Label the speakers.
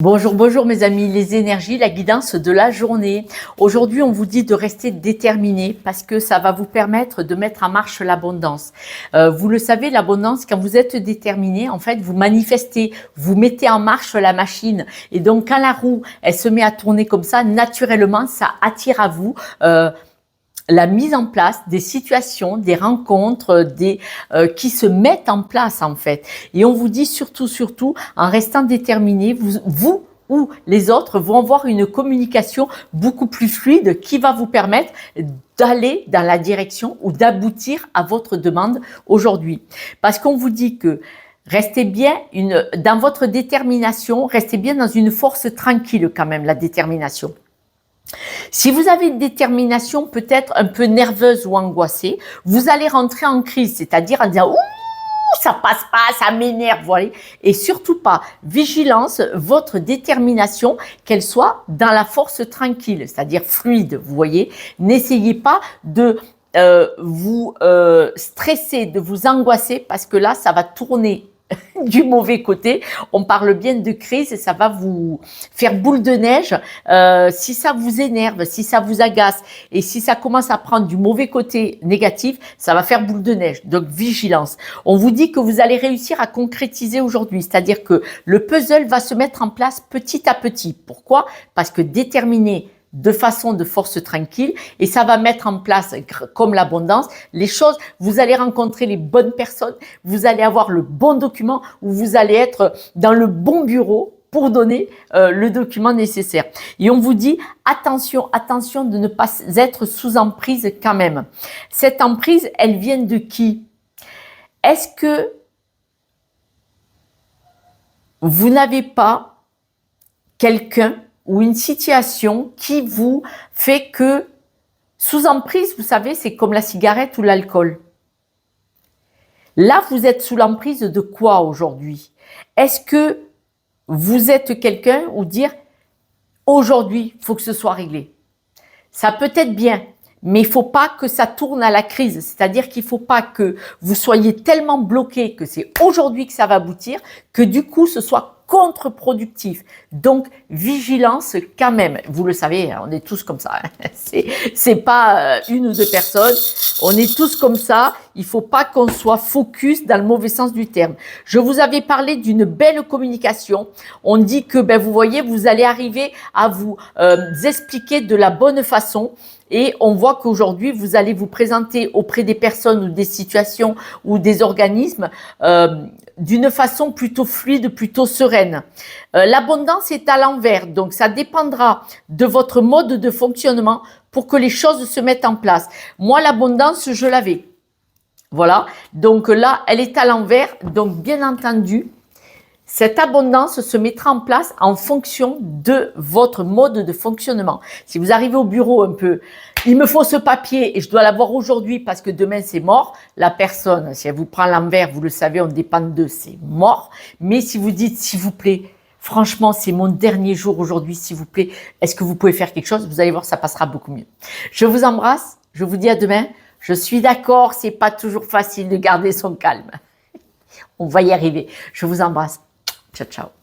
Speaker 1: Bonjour, bonjour mes amis, les énergies, la guidance de la journée. Aujourd'hui, on vous dit de rester déterminé parce que ça va vous permettre de mettre en marche l'abondance. Vous le savez, l'abondance, quand vous êtes déterminé, en fait, vous manifestez, vous mettez en marche la machine. Et donc, quand la roue, elle se met à tourner comme ça, naturellement, ça attire à vous la mise en place des situations, des rencontres, qui se mettent en place en fait. Et on vous dit surtout, en restant déterminé, vous ou les autres vont avoir une communication beaucoup plus fluide qui va vous permettre d'aller dans la direction ou d'aboutir à votre demande aujourd'hui. Parce qu'on vous dit que restez bien dans votre détermination, restez bien dans une force tranquille quand même, la détermination. Si vous avez une détermination peut-être un peu nerveuse ou angoissée, vous allez rentrer en crise, c'est-à-dire en disant « Ouh, ça passe pas, ça m'énerve », voilà. Et surtout pas, vigilance, votre détermination, qu'elle soit dans la force tranquille, c'est-à-dire fluide, vous voyez. N'essayez pas de vous stresser, de vous angoisser, parce que là, ça va tourner du mauvais côté. On parle bien de crise et ça va vous faire boule de neige si ça vous énerve, si ça vous agace et si ça commence à prendre du mauvais côté négatif, ça va faire boule de neige. Donc vigilance. On vous dit que vous allez réussir à concrétiser aujourd'hui, c'est-à-dire que le puzzle va se mettre en place petit à petit. Pourquoi? Parce que déterminé de façon de force tranquille et ça va mettre en place, comme l'abondance, les choses, vous allez rencontrer les bonnes personnes, vous allez avoir le bon document ou vous allez être dans le bon bureau pour donner le document nécessaire. Et on vous dit, attention de ne pas être sous emprise quand même. Cette emprise, elle vient de qui? Est-ce que vous n'avez pas quelqu'un ou une situation qui vous fait que, sous emprise, vous savez, c'est comme la cigarette ou l'alcool. Là, vous êtes sous l'emprise de quoi aujourd'hui? Est-ce que vous êtes quelqu'un ou dire, aujourd'hui, il faut que ce soit réglé? Ça peut être bien, mais il faut pas que ça tourne à la crise. C'est-à-dire qu'il faut pas que vous soyez tellement bloqué que c'est aujourd'hui que ça va aboutir, que du coup, ce soit contre-productif. Donc, vigilance quand même. Vous le savez, on est tous comme ça. Hein. C'est pas une ou deux personnes. On est tous comme ça. Il faut pas qu'on soit focus dans le mauvais sens du terme. Je vous avais parlé d'une belle communication. On dit que, ben, vous voyez, vous allez arriver à vous expliquer de la bonne façon. Et on voit qu'aujourd'hui, vous allez vous présenter auprès des personnes ou des situations ou des organismes d'une façon plutôt fluide, plutôt sereine. L'abondance est à l'envers, donc ça dépendra de votre mode de fonctionnement pour que les choses se mettent en place. Moi, l'abondance, je l'avais. Voilà, donc là, elle est à l'envers, donc bien entendu, cette abondance se mettra en place en fonction de votre mode de fonctionnement. Si vous arrivez au bureau un peu, il me faut ce papier et je dois l'avoir aujourd'hui parce que demain c'est mort, la personne, si elle vous prend l'envers, vous le savez, on dépend d'eux, c'est mort. Mais si vous dites, s'il vous plaît, franchement, c'est mon dernier jour aujourd'hui, s'il vous plaît, est-ce que vous pouvez faire quelque chose? Vous allez voir, ça passera beaucoup mieux. Je vous embrasse, je vous dis à demain. Je suis d'accord, c'est pas toujours facile de garder son calme. On va y arriver. Je vous embrasse. Ciao, ciao.